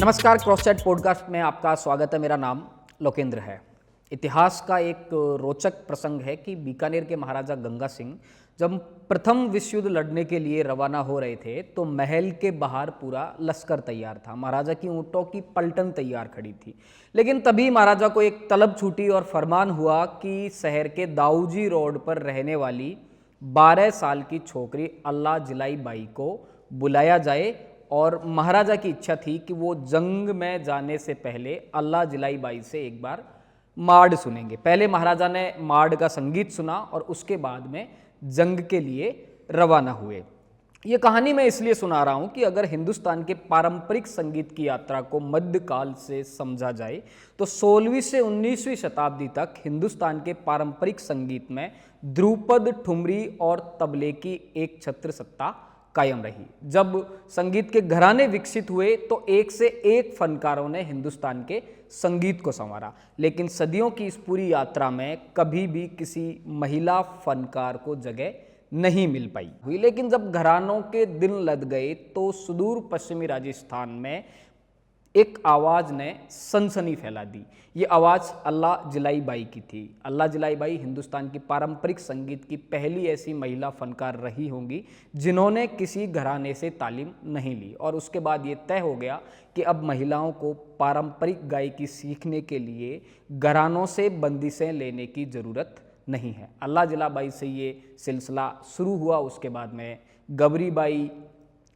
नमस्कार, cross chat podcast में आपका स्वागत है। मेरा नाम लोकेंद्र है। इतिहास का एक रोचक प्रसंग है कि बीकानेर के महाराजा गंगा सिंह जब प्रथम विश्व युद्ध लड़ने के लिए रवाना हो रहे थे तो महल के बाहर पूरा लश्कर तैयार था। महाराजा की ऊंटों की पलटन तैयार खड़ी थी। लेकिन तभी महाराजा को एक तलब छूटी और फरमान हुआ कि शहर के दाऊजी रोड पर रहने वाली 12 साल की छोकरी अल्लाह जिलाई बाई को बुलाया जाए और महाराजा की इच्छा थी कि वो जंग में जाने से पहले अल्लाह जिलाई बाई से एक बार मार्ड सुनेंगे। पहले महाराजा ने मार्ड का संगीत सुना और उसके बाद में जंग के लिए रवाना हुए। ये कहानी मैं इसलिए सुना रहा हूँ कि अगर हिंदुस्तान के पारंपरिक संगीत की यात्रा को मध्यकाल से समझा जाए तो 16वीं से 19वीं शताब्दी तक हिंदुस्तान के पारंपरिक संगीत में ध्रुपद, ठुमरी और तबले की एक छत्र सत्ता कायम रही। जब संगीत के घराने विकसित हुए तो एक से एक फनकारों ने हिंदुस्तान के संगीत को संवारा, लेकिन सदियों की इस पूरी यात्रा में कभी भी किसी महिला फनकार को जगह नहीं मिल पाई हुई। लेकिन जब घरानों के दिन लद गए तो सुदूर पश्चिमी राजस्थान में एक आवाज़ ने सनसनी फैला दी। ये आवाज़ अल्लाह जिलाई बाई की थी। अल्लाह जिलाई बाई हिंदुस्तान की पारंपरिक संगीत की पहली ऐसी महिला फनकार रही होंगी जिन्होंने किसी घराने से तालीम नहीं ली, और उसके बाद ये तय हो गया कि अब महिलाओं को पारंपरिक गायकी सीखने के लिए घरानों से बंदिशें लेने की ज़रूरत नहीं है। अल्लाह जिला बाई से ये सिलसिला शुरू हुआ। उसके बाद में गबरी बाई,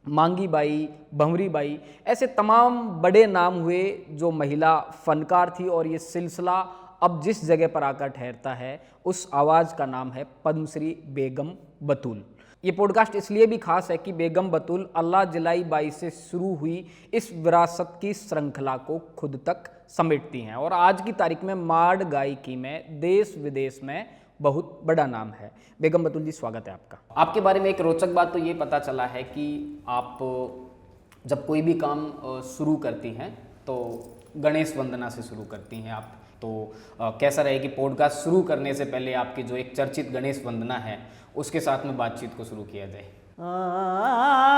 मांगी बाई, भंवरी बाई, ऐसे तमाम बड़े नाम हुए जो महिला फनकार थी, और ये सिलसिला अब जिस जगह पर आकर ठहरता है उस आवाज़ का नाम है पद्मश्री बेगम बतूल। ये पॉडकास्ट इसलिए भी खास है कि बेगम बतूल अल्लाह जिलाई बाई से शुरू हुई इस विरासत की श्रृंखला को खुद तक समेटती हैं, और आज की तारीख में मार्ड गायकी में देश विदेश में बहुत बड़ा नाम है। बेगम बतूल जी, स्वागत है आपका। आपके बारे में एक रोचक बात तो ये पता चला है कि आप जब कोई भी काम शुरू करती हैं तो गणेश वंदना से शुरू करती हैं आप। तो कैसा रहे कि पॉडकास्ट शुरू करने से पहले आपकी जो एक चर्चित गणेश वंदना है उसके साथ में बातचीत को शुरू किया जाए।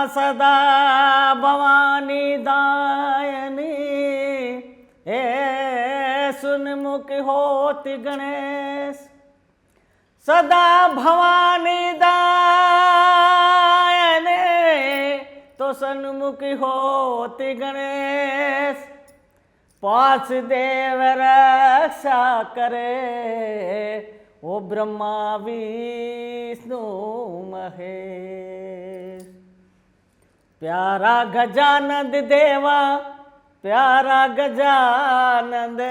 सदा भवानी दायनी सुनमुख होति गणेश, सदा भवानी दायने तो सन्मुख होति गणेश, पांच देव रक्षा करे ओ ब्रह्मा विष्णु महेश। प्यारा गजानंद देवा, प्यारा गजानंद,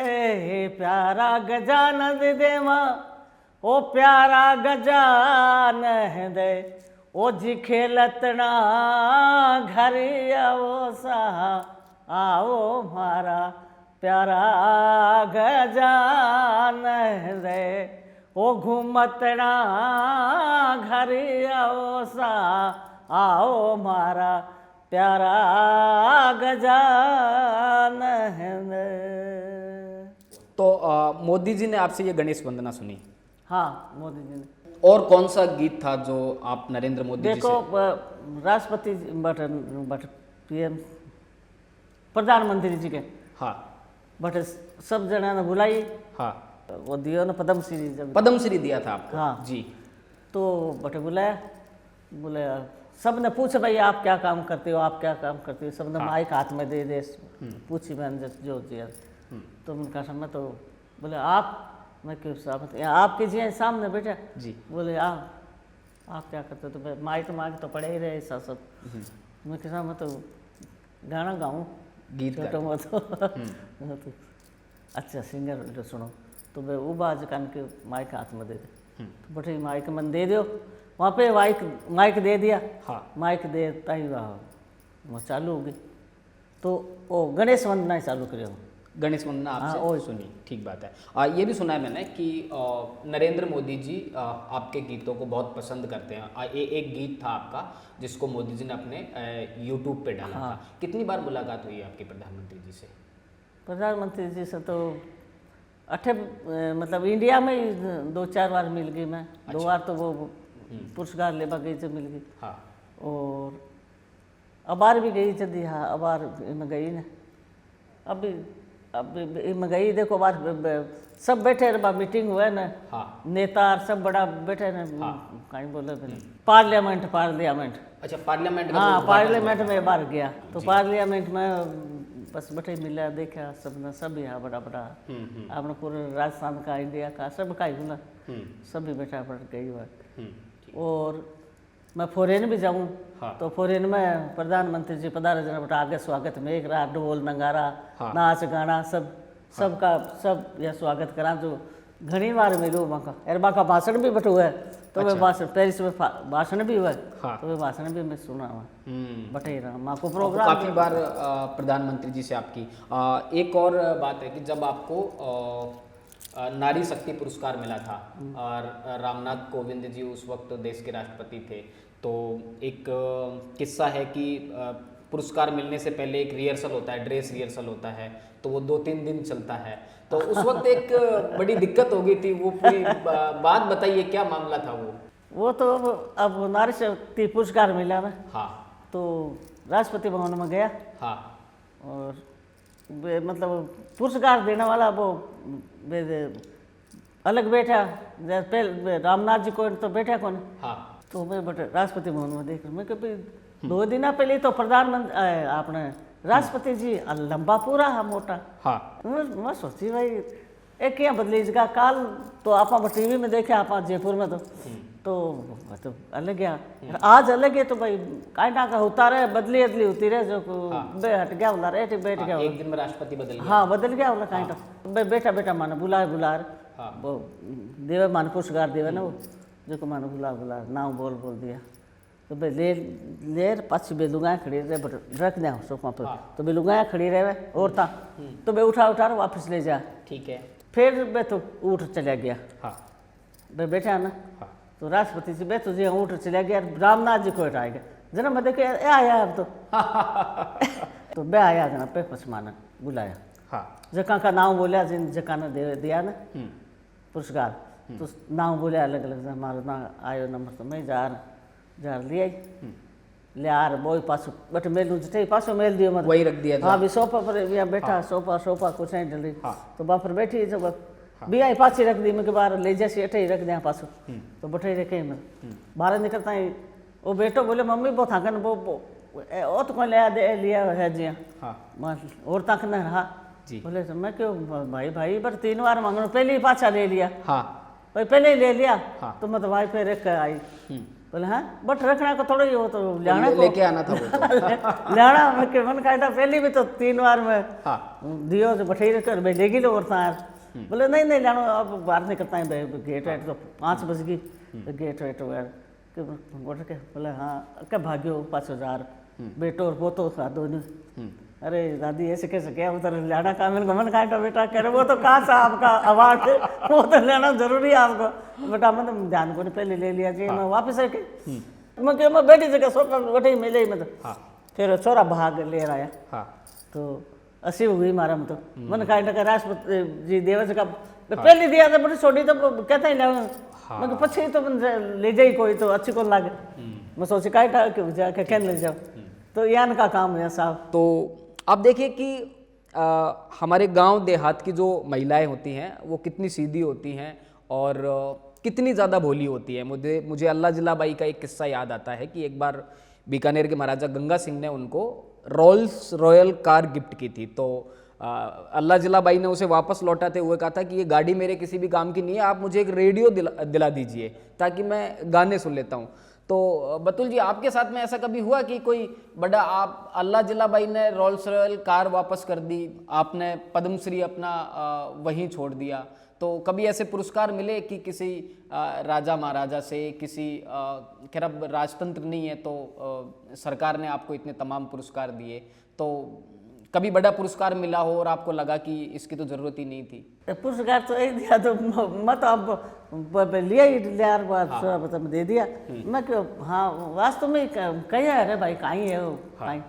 प्यारा गजानंद देवा, ओ प्यारा गजानंद, ओ जी खेलतना घर आओ सा, आओ मारा प्यारा गजानंद, ओ घूमतना घर आओ सा, आओ मारा प्यारा गजानंद। तो मोदी जी ने आपसे ये गणेश वंदना सुनी? हाँ, मोदी जी ने। और कौन सा गीत था जो आप नरेंद्र मोदी जी से? देखो, राष्ट्रपति बट पीएम प्रधानमंत्री जी के, हाँ, बट सब जना ने बुलाई। हाँ, वो दियो ना पद्मश्री, जब पद्मश्री दिया था आपको। हाँ जी। तो बट बुलाया, सब ने पूछा भाई आप क्या काम करते हो, आप क्या काम करते हो। सब ने माइक हाथ में दे पूछी मैंने जो दिया। तो उनका समय तो बोले आप, मैं क्यों सामने आप कीजिए सामने बेटा जी। बोले आप क्या करते हो। तो माइक तो पड़े ही रहे ऐसा सब। मैं किसा मैं तो गाना गाऊँ, गीत छोटा मोटो तो अच्छा सिंगर जो सुनो। तो मैं वो बाज कान के माइक हाथ में दे दे। तो बटे माइक मन दे दो, वहाँ पे माइक दे दिया। हाँ, माइक देता ही वो चालू हो गई। तो वो गणेश वंदना चालू करियो। गणेश वंदना आपसे सुनी, ठीक बात है। ये भी सुना है मैंने कि नरेंद्र मोदी जी आपके गीतों को बहुत पसंद करते हैं। एक गीत था आपका जिसको मोदी जी ने अपने YouTube पे डाला था। कितनी बार मुलाकात हुई है आपकी प्रधानमंत्री जी से? प्रधानमंत्री जी से तो मतलब इंडिया में ही 2-4 बार मिल गई मैं। 2 बार तो वो पुरस्कार लेवा गई जब मिल गई। हाँ। और अबार भी गई जल्दी। हाँ, अबार में गई ना। अभी मैं गई देखो बात सब बैठे रहे मीटिंग हुआ ना। हाँ। नेता सब बड़ा बैठे ना। कहीं बोले पार्लियामेंट अच्छा, पार्लियामेंट का हाँ जो पार्लियामेंट में बार गया तो पार्लियामेंट में बस बैठे मिला देखा सब यहाँ बड़ा बड़ा अपना पूरे राजस्थान का इंडिया का सब का ही बोला सब भी बैठा पड़ गई हुआ। और मैं फॉरेन भी जाऊँ तो फॉरेन में प्रधानमंत्री जी पधारे जना बेटा आगे स्वागत में एक रात ढोल नगारा नाच गाना सब यह स्वागत करा जो घनी बार मिलूँ वहाँ का यार वहाँ का भाषण भी बटू है तो मैं भाषण पेरिस में भाषण भी हुआ तो मैं भाषण भी मैं सुना हुआ बटे रहा माँ को प्रोग्राम काफ़ी बार प्रधानमंत्री जी से आपकी एक और बात है कि जब आपको नारी शक्ति पुरस्कार मिला था और रामनाथ कोविंद जी उस वक्त देश के राष्ट्रपति थे, तो एक किस्सा है कि पुरस्कार मिलने से पहले एक रिहर्सल होता है, ड्रेस रिहर्सल होता है, तो वो 2-3 दिन चलता है। तो उस वक्त एक बड़ी दिक्कत हो गई थी, वो पूरी बात बताइए, क्या मामला था वो तो अब नारी शक्ति पुरस्कार मिला ना। हाँ। तो राष्ट्रपति भवन में गया। हाँ। और मतलब पुरस्कार देने वाला वो अलग बैठा, पहले रामनाथ जी को तो बैठा कौन। हाँ। तो मैं बटे राष्ट्रपति भवन में देख मैं कभी 2 दिन पहले तो प्रधानमंत्री आपने राष्ट्रपति जी लंबा पूरा है मोटा। हाँ। मैं सोची भाई एक क्या बदली जगह काल तो आप टीवी में देखे आप जयपुर में तो अलग है आज अलग है तो भाई काई ना का होता रहे बदली होती रहे जो बे हट गया बोला रे बैठ गया एक दिन में राष्ट्रपति बदल गया। हाँ बदल गया बोला काई तो बेटा माने बुला वो देवे माने पुरस्कार देवे ना वो जो को माने बुला नाम बोल दिया तो बे लेर पाछी बे लुगाया खड़ी रहे बट रख दिया सोफा पर तो बे लुगाया खड़ी रहे और था तो बे उठा वापस ले जा। ठीक है। फिर बे तो उठ चला गया। हाँ। बे बैठा ना। हाँ। तो राष्ट्रपति जी बे तुझे उठ चला गया रामनाथ जी को हटाएगा जना मैं देखे आया अब तो बे आया जना पे पसमाना बुलाया। हाँ। जका का नाम बोलिया जिन जका ने दिया ना पुरस्कार तो नाम बोलिया अलग हमारा ना आयो नंबर तो मैं जार लिया ले आ रहा बोई पासो बट मेल जटे पासो मेल दियो मतलब वही रख दिया। हाँ भी सोफा पर यहाँ बैठा। सोफा कुछ नहीं डली। तो बापर बैठी जब भी आई पासी रख दी मैं के बाहर ले जैसे अठे ही रख दिया पासो तो बटे रखे मैं बाहर निकलता ही वो बेटो बोले मम्मी बहुत थकन वो तो कौन लिया है जी। हाँ। और तक न रहा बोले मैं क्यों भाई पर 3 बार मांगना पहले ही पाछा ले लिया। हाँ। भाई पहले ही ले लिया। हाँ। तो मतलब भाई पे रख आई बोले हाँ बट रखना को थोड़ा ही हो तो लियाना को लेके आना था लियाना मैं के मन का पहले भी तो 3 बार में दियो जो बैठे रख भाई लेगी लो और यार बोले नहीं लियानो अब बाहर निकलता है गेट वेट तो 5 बज गई तो गेट वेट के बोले हाँ क्या भाग्यो 5000 बेटो और पोतो था दोनों। अरे दादी ऐसे कैसे क्या उधर लाना का मेरे को मन का बेटा कह रहे वो तो कहाँ सा आपका अवार्ड है वो तो लेना जरूरी है आपको बेटा मतलब ध्यान को नहीं पहले ले लिया जी। मैं वापस आके मैं बैठी जगह सोफा बैठे मिले मतलब फिर छोरा भाग ले आया। तो 80 हुई मारा में तो मन का राष्ट्रपति जी देवस का पहले दिया था बड़ी छोटी तो कहता ही मैं पछी तो ले जाई कोई तो अच्छी कौन लागे मैं सोची काटा जाके कहने ले जाओ तो यान का काम है साहब। तो आप देखिए कि हमारे गांव देहात की जो महिलाएं होती हैं वो कितनी सीधी होती हैं और कितनी ज़्यादा भोली होती है। मुझे अल्लाह जिला बाई का एक किस्सा याद आता है कि एक बार बीकानेर के महाराजा गंगा सिंह ने उनको रोल्स रॉयल कार गिफ्ट की थी। तो अल्लाह जिला बाई ने उसे वापस लौटाते हुए कहा था कि ये गाड़ी मेरे किसी भी काम की नहीं है, आप मुझे एक रेडियो दिला दीजिए ताकि मैं गाने सुन लेता हूँ। तो बतुल जी आपके साथ में ऐसा कभी हुआ कि कोई बड़ा आप अल्लाह जिला बाई ने रोल्स रॉयल कार वापस कर दी, आपने पद्मश्री अपना वहीं छोड़ दिया, तो कभी ऐसे पुरस्कार मिले कि किसी राजा महाराजा से किसी खैर अब राजतंत्र नहीं है तो सरकार ने आपको इतने तमाम पुरस्कार दिए, तो कभी बड़ा पुरस्कार मिला हो और आपको लगा कि इसकी तो जरूरत ही नहीं थी? पुरस्कार तो एक दिया तो मत अब लिया ही यार बात दे दिया मैं क्यों। हाँ वास्तव में कहीं है अरे भाई कहीं है वो कहीं।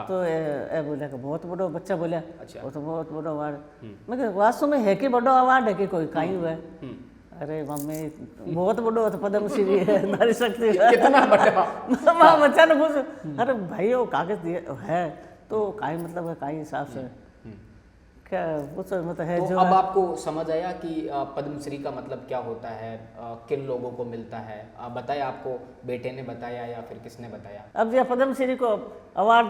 तो ए बोला बहुत बड़ा बच्चा बोला वो तो बहुत बड़ा अवार्ड मैं वास्तव में है कि बड़ा अवार्ड है कि कोई कहीं हुआ है। अरे मम्मी बहुत बड़ा तो पद्मश्री है नारी शक्ति कितना बड़ा बच्चा ने पूछ अरे भाई वो कागज दिए है तो काई मतलब है काई हिसाब से क्या पूछो मतलब है तो जो अब आपको समझ आया कि पद्मश्री का मतलब क्या होता है, किन लोगों को मिलता है? बताया आपको, बेटे ने बताया या फिर किसने बताया? अब ये पद्मश्री को अवार्ड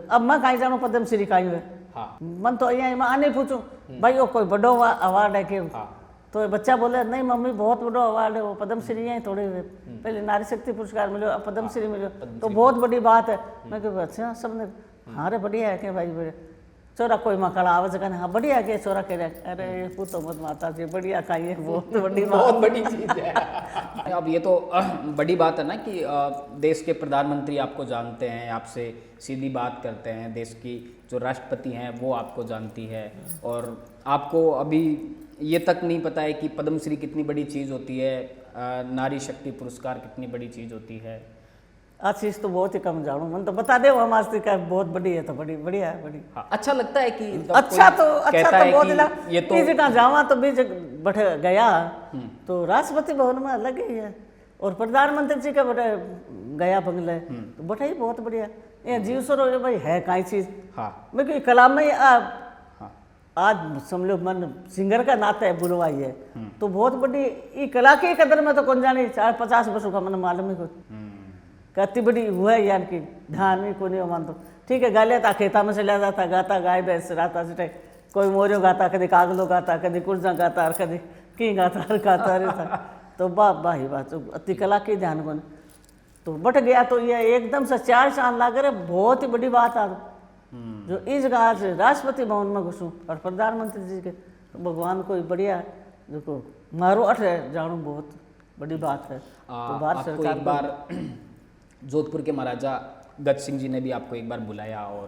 अब मैं कहीं जानू पद्मश्री कहीं है। हाँ मन तो यहाँ मैं आने पूछूं भाई वो कोई बड़ो अवार्ड है कि हाँ तो बच्चा बोले नहीं मम्मी बहुत बड़ा अवार्ड है वो पद्मश्री है थोड़े पहले नारी शक्ति पुरस्कार मिलो अब पद्मश्री मिलो तो बहुत बड़ी बात है। मैं कहा अच्छा सबने हाँ रे बढ़िया है क्या भाई बढ़िया चोरा कोई मकड़ा आवाज कहने हाँ बढ़िया है क्या चोरा कह रहा अरे पूछो मत माता जी बढ़िया का ये बहुत बड़ी बात बहुत बड़ी चीज है। अब ये तो बड़ी बात है ना कि देश के प्रधानमंत्री आपको जानते हैं, आपसे सीधी बात करते हैं, देश की जो राष्ट्रपति हैं वो आपको जानती है, और आपको अभी ये तक नहीं पता है कि पद्मश्री कितनी बड़ी चीज़ होती है, नारी शक्ति पुरस्कार कितनी बड़ी चीज़ होती है। आज चीज तो बहुत ही कम जानू मन तो बता दे वो हमारी का बहुत बड़ी है तो बड़ी बढ़िया है बड़ी हाँ, अच्छा लगता है कि जब अच्छा कोई तो कहता है बहुत कि लगा ये तो जगह जावा तो भी बैठ गया तो राष्ट्रपति भवन में अलग ही है और प्रधानमंत्री जी का बैठे गया बंगले तो बैठा ही बहुत बढ़िया ये जीव सरो भाई है काई चीज। हाँ मैं कोई कलाम में हाँ आज समझ लो मन सिंगर का नाता है बुलवाई है तो बहुत बड़ी ये कला की कदर में तो कौन जाने 40-50 वर्षों का मन मालूम ही कुछ कितनी बड़ी हुआ है यार की ध्यान में को नहीं मानतो ठीक है गा लेता खेता में चला जाता गाता गाय भैंस राता से कोई मोरियो गाता कभी कागलो गाता कभी कुर्जा गाता और कभी की गाता रहता तो वाह ही बात अति कला की ध्यान को तो बट गया तो ये एकदम से 4 साल लाग रहे बहुत ही बड़ी बात आ जो इस जगह से राष्ट्रपति भवन में घुसूँ और प्रधानमंत्री जी के भगवान को बढ़िया जो मारो अठ जानू बहुत बड़ी बात है। तो भारत आपको सरकार एक बार जोधपुर के महाराजा गज सिंह जी ने भी आपको एक बार बुलाया और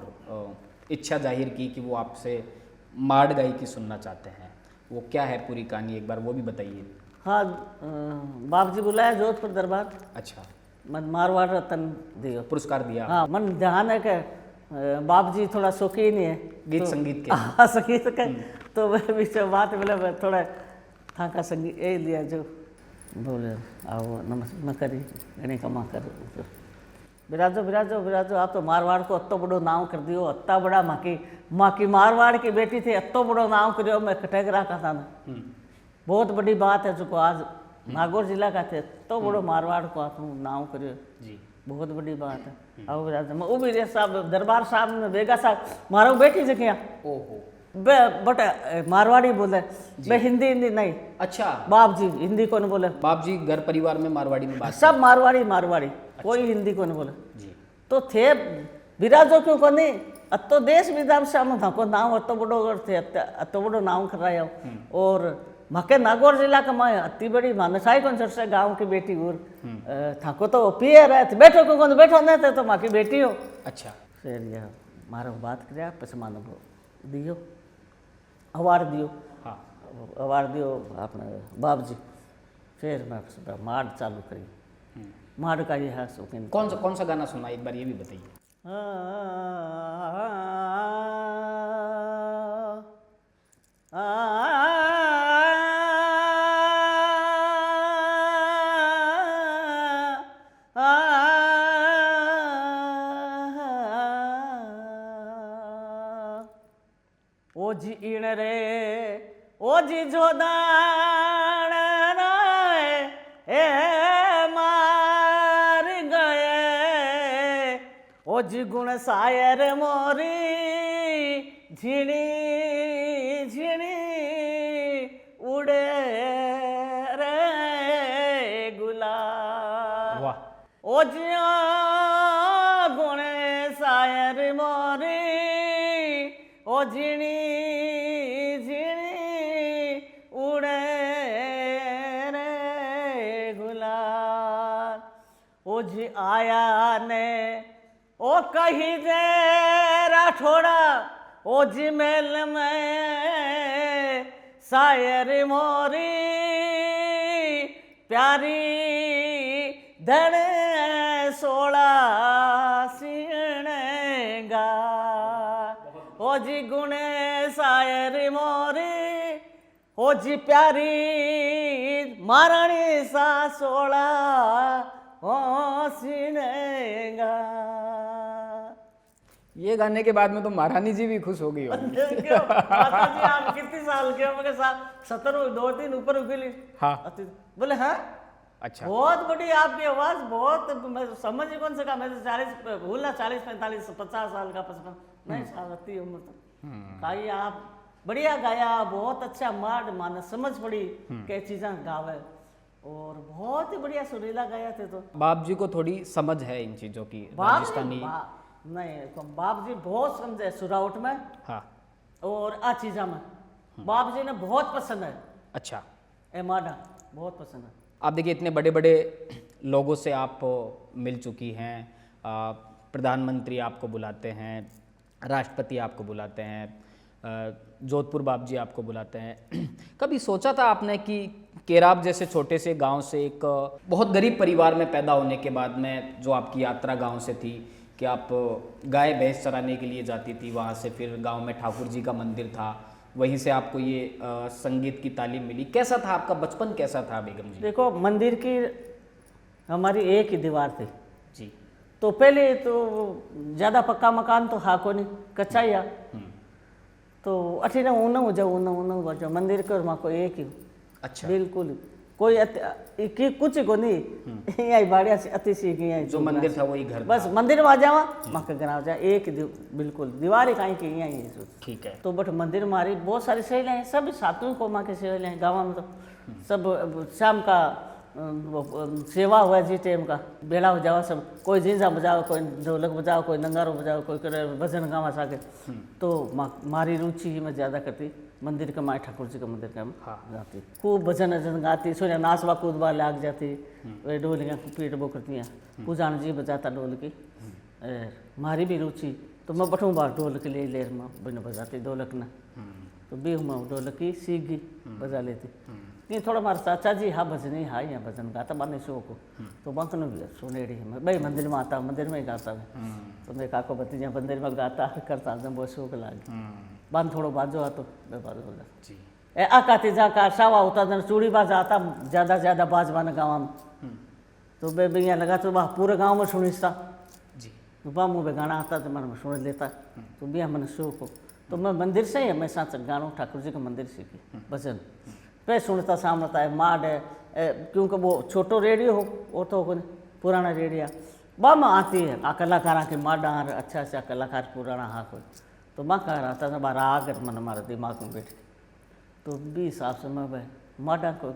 इच्छा जाहिर की कि वो आपसे मार्ड गायकी सुनना चाहते हैं, वो क्या है पूरी कहानी एक बार वो भी बताइए। हाँ बाप जी बुलाया जोधपुर दरबार। अच्छा, मन मारवाड़ रतन दियो पुरस्कार दिया। हाँ मन ध्यान है कि बाप जी थोड़ा शौकीन ही है गीत संगीत के। हाँ संगीत का तो वह बीच बात बोले थोड़ा था का संगीत ये लिया जो बोले आओ नमस्ते न करी गणे कमा कर बिराजो बिराजो बिराजो आप तो मारवाड़ को अत्तो बड़ो नाम कर दियो अत्ता बड़ा माँ की मारवाड़ की बेटी थी अत्तो बड़ो नाम करियो मैं कटेगरा का था ना बहुत बड़ी बात है जो आज नागौर जिला का थे तो बड़ो मारवाड़ को आप नाम करियो जी बहुत बड़ी बात है। आओ बिराजो मैं भी साहब दरबार साहब में बेगा साहब मारो बेटी से क्या ओहो बट मारवाड़ी बोले मैं हिंदी नहीं। अच्छा, बाप जी हिंदी कौन बोले? बाप जी घर परिवार में मारवाड़ी में बात सब मारवाड़ी अच्छा। कोई हिंदी कौन बोले जी तो थे बिराजो क्यों को नहीं अतो देश विदेश में था को नाम अतो बड़ो थे अतो बड़ो नाम कर रहा है और मके नागौर जिला का मैं अति बड़ी मानसाई कौन से गांव की बेटी और थाको तो पिए रहे थे बैठो क्यों कौन बैठो नहीं थे तो माँ की बेटी हो। अच्छा फिर यह मारो बात कर पस मानो दियो अवार्ड दियो। हाँ अवार्ड दियो अपने बाप जी फिर मैं मार्ड चालू करी मार्ड का ये है शौकीन। कौन सा गाना सुना एक बार ये भी बताइए। ओ जी इन रे ओ जी जोदान राय ए मार गए ओ जी गुण सायर मोरी झिणी झिणी उड़े रे गुलाब। वाह ओ जी गुण सायर मोरी ओ झिणी उड़े रे गुलाल। ओ जी आया ने ओ कही दे राठौड़ा ओ जी मेल में शायर मोरी प्यारी धन 16 सीणेगा ओ जी गुणे शायर मोरी ओ जी प्यारी महारानी सा 16 ओ सीनेगा। ये गाने के बाद में तो महारानी जी भी खुश हो गई होगी। क्यों माता जी आप कितने साल के हो? मैं 70 2-3 ऊपर उगली। हाँ। बोले हाँ अच्छा। बहुत बड़ी आपकी आवाज, बहुत मैं समझ ही कौन सका। मैं तो 40 भूलना 40 45 50 साल का 55 नहीं साल रहती उम्र तो खाई आप बढ़िया गाया, बहुत अच्छा मार्ड माना समझ पड़ी क्या चीज़ें गावे, और बहुत ही बढ़िया सुरीला गाया थे। तो बाप जी को थोड़ी समझ है इन चीजों की, राजस्थानी। नहीं तो बाप जी बहुत समझे सुरावट में हाँ। और आ चीज़ा में बाप जी ने बहुत पसंद है। अच्छा। ए माडा बहुत पसंद है। आप देखिए इतने बड़े बड़े लोगों से आप मिल चुकी हैं, प्रधानमंत्री आपको बुलाते हैं, राष्ट्रपति आपको बुलाते हैं, जोधपुर बाप जी आपको बुलाते हैं। कभी सोचा था आपने कि केराब जैसे छोटे से गांव से एक बहुत गरीब परिवार में पैदा होने के बाद में जो आपकी यात्रा गांव से थी कि आप गाय भैंस चराने के लिए जाती थी, वहाँ से फिर गांव में ठाकुर जी का मंदिर था, वहीं से आपको ये संगीत की तालीम मिली। कैसा था आपका बचपन, कैसा था बेगम जी? देखो मंदिर की हमारी एक ही दीवार थी जी। तो पहले तो ज़्यादा पक्का मकान तो हा को नहीं, कच्चा ही हा। तो अठी ना ऊना जाओ मंदिर के वहाँ को एक ही। अच्छा। बिल्कुल कोई कि कुछ को नहीं यही बाड़िया से अति सी गई जो मंदिर था वही घर बस था। मंदिर में आ जावा माँ के घर आ जा एक बिल्कुल दीवार ही कहीं की यही। ठीक है। तो बट मंदिर में हमारी बहुत सारी सहेलियाँ हैं, सब सातवीं को माँ के सहेलियाँ हैं गाँव में। तो सब शाम का सेवा हुआ जी टाइम का बेड़ा हो जाओ, सब कोई झींझा बजाओ, कोई ढोलक बजाओ, कोई नंगारो बजाओ, कोई करे भजन गावा साके। तो मारी रुचि ही मैं ज़्यादा करती मंदिर के माए ठाकुर जी का मंदिर का जाती, खूब भजन वजन गाती, सोने नाचवा कूदवा लाग जाती, वे ढोलियाँ पीट वो करती हैं, पूजान जी बजाता ढोल की। मारी भी रुचि तो मैं बैठूँ बार ढोल के लिए लेर में बिन बजाती ढोलक न, तो भी मैं ढोलक की सीख गई बजा लेती। नहीं थोड़ा हमारा चाचा जी हाँ भजन हाँ यहाँ भजन गाता बाने शौक को, तो बंक ने भी सुनेड़ी है भाई मंदिर में आता मंदिर में ही गाता है। तो मैं काको भतीजा मंदिर में गाता करता जब बहुत शौक लागे बांध थोड़ो बाजो आता तो बाजो हो जी। ए आका तीजा का शावा होता जन चूड़ी बाज आता ज़्यादा बाज बाने गाँव में। तो बे यहाँ लगा तो वह पूरे गाँव में सुनिस्ता जी। तो बा मुँह पे गाना आता तो मैं सुन लेता। तो भी मैंने शौक हो तो मैं मंदिर से ही हमेशा गाना ठाकुर जी का मंदिर सीखी भजन पे सुनता सामता है माड है क्योंकि वो छोटो रेडियो हो वो तो पुराना रेडियो बा में आती है कलाकारा के माडा अच्छा अच्छा कलाकार पुराना हाँ कोई। तो मैं कह रहा था ना बारा आकर मन हमारे दिमाग में बैठ तो भी हिसाब से मैं भाई माडा को